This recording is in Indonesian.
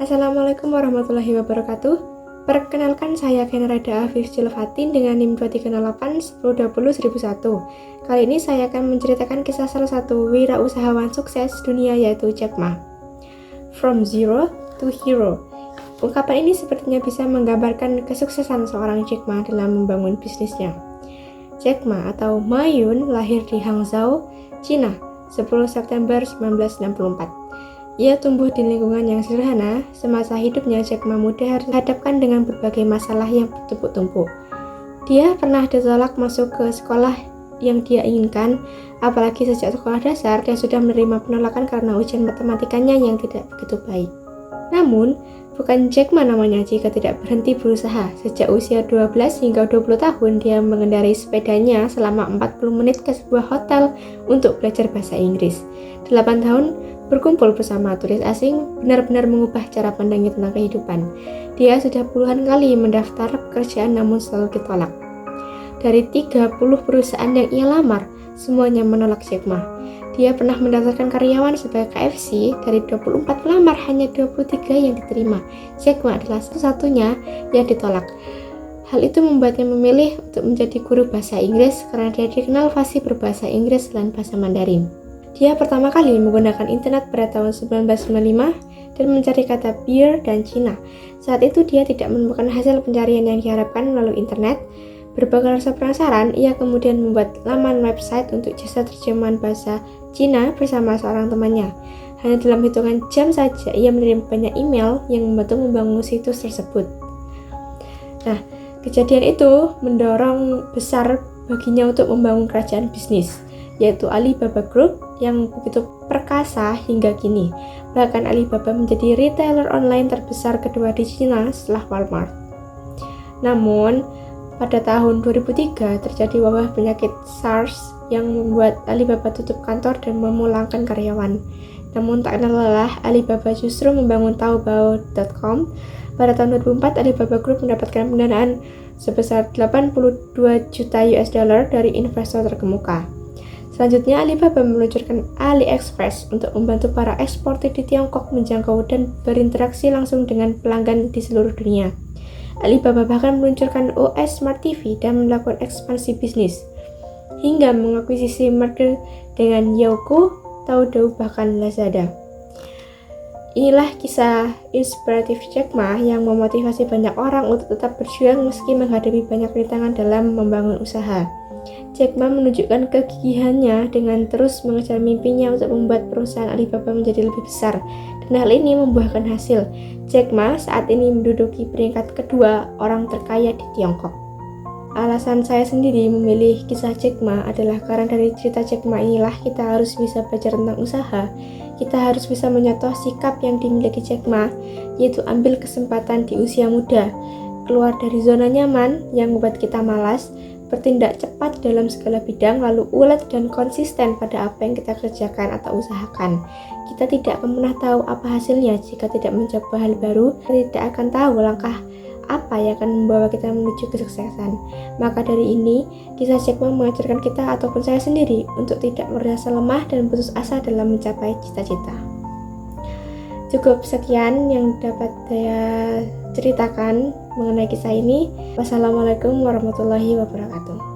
Assalamualaikum warahmatullahi wabarakatuh. Perkenalkan, saya Generada Afif Julfatin dengan NIM 23810201001. Kali ini saya akan menceritakan kisah salah satu wirausahawan sukses dunia, yaitu Jack Ma. From Zero to Hero. Ungkapan ini sepertinya bisa menggambarkan kesuksesan seorang Jack Ma dalam membangun bisnisnya. Jack Ma atau Ma Yun lahir di Hangzhou, Cina, 10 September 1964. Ia tumbuh di lingkungan yang sederhana. Semasa hidupnya, Jack Ma muda harus dihadapkan dengan berbagai masalah yang bertumpuk-tumpuk. Dia pernah ditolak masuk ke sekolah yang dia inginkan, apalagi sejak sekolah dasar dia sudah menerima penolakan karena ujian matematikanya yang tidak begitu baik. Namun, bukan Jack Ma namanya jika tidak berhenti berusaha. Sejak usia 12 hingga 20 tahun, dia mengendarai sepedanya selama 40 menit ke sebuah hotel untuk belajar bahasa Inggris. 8 tahun berkumpul bersama turis asing benar-benar mengubah cara pandangnya tentang kehidupan. Dia sudah puluhan kali mendaftar pekerjaan namun selalu ditolak. Dari 30 perusahaan yang ia lamar, semuanya menolak Jack Ma. Dia pernah mendaftarkan karyawan sebagai KFC. Dari 24 pelamar, hanya 23 yang diterima. Jack Ma adalah satu-satunya yang ditolak. Hal itu membuatnya memilih untuk menjadi guru bahasa Inggris karena dia dikenal fasih berbahasa Inggris selain bahasa Mandarin. Dia pertama kali menggunakan internet pada tahun 1995 dan mencari kata beer dan Cina. Saat itu dia tidak menemukan hasil pencarian yang diharapkan melalui internet. Berbekal rasa penasaran, ia kemudian membuat laman website untuk jasa terjemahan bahasa Cina bersama seorang temannya. Hanya dalam hitungan jam saja ia menerima banyak email yang membantu membangun situs tersebut. Nah, kejadian itu mendorong besar baginya untuk membangun kerajaan bisnis, yaitu Alibaba Group yang begitu perkasa hingga kini. Bahkan Alibaba menjadi retailer online terbesar kedua di China setelah Walmart. Namun, pada tahun 2003 terjadi wabah penyakit SARS yang membuat Alibaba tutup kantor dan memulangkan karyawan. Namun tak kenal lelah, Alibaba justru membangun Taobao.com. Pada tahun 2004, Alibaba Group mendapatkan pendanaan sebesar 82 juta US dollar dari investor terkemuka. Selanjutnya, Alibaba meluncurkan AliExpress untuk membantu para eksportir di Tiongkok menjangkau dan berinteraksi langsung dengan pelanggan di seluruh dunia. Alibaba bahkan meluncurkan OS Smart TV dan melakukan ekspansi bisnis, hingga mengakuisisi merger dengan Youku, Taobao, bahkan Lazada. Inilah kisah inspiratif Jack Ma yang memotivasi banyak orang untuk tetap berjuang meski menghadapi banyak rintangan dalam membangun usaha. Jack Ma menunjukkan kegigihannya dengan terus mengejar mimpinya untuk membuat perusahaan Alibaba menjadi lebih besar, dan hal ini membuahkan hasil. Jack Ma saat ini menduduki peringkat kedua orang terkaya di Tiongkok. Alasan saya sendiri memilih kisah Jack Ma adalah karena dari cerita Jack Ma inilah kita harus bisa belajar tentang usaha. Kita harus bisa menyontoh sikap yang dimiliki Jack Ma, yaitu ambil kesempatan di usia muda, keluar dari zona nyaman yang membuat kita malas, bertindak cepat dalam segala bidang, lalu ulet dan konsisten pada apa yang kita kerjakan atau usahakan. Kita tidak akan pernah tahu apa hasilnya jika tidak mencoba hal baru. Kita tidak akan tahu langkah apa yang akan membawa kita menuju kesuksesan. Maka dari ini, kisah Jack Ma mengajarkan kita ataupun saya sendiri untuk tidak merasa lemah dan putus asa dalam mencapai cita-cita. Cukup sekian yang dapat saya ceritakan mengenai kisah ini. Wassalamualaikum warahmatullahi wabarakatuh.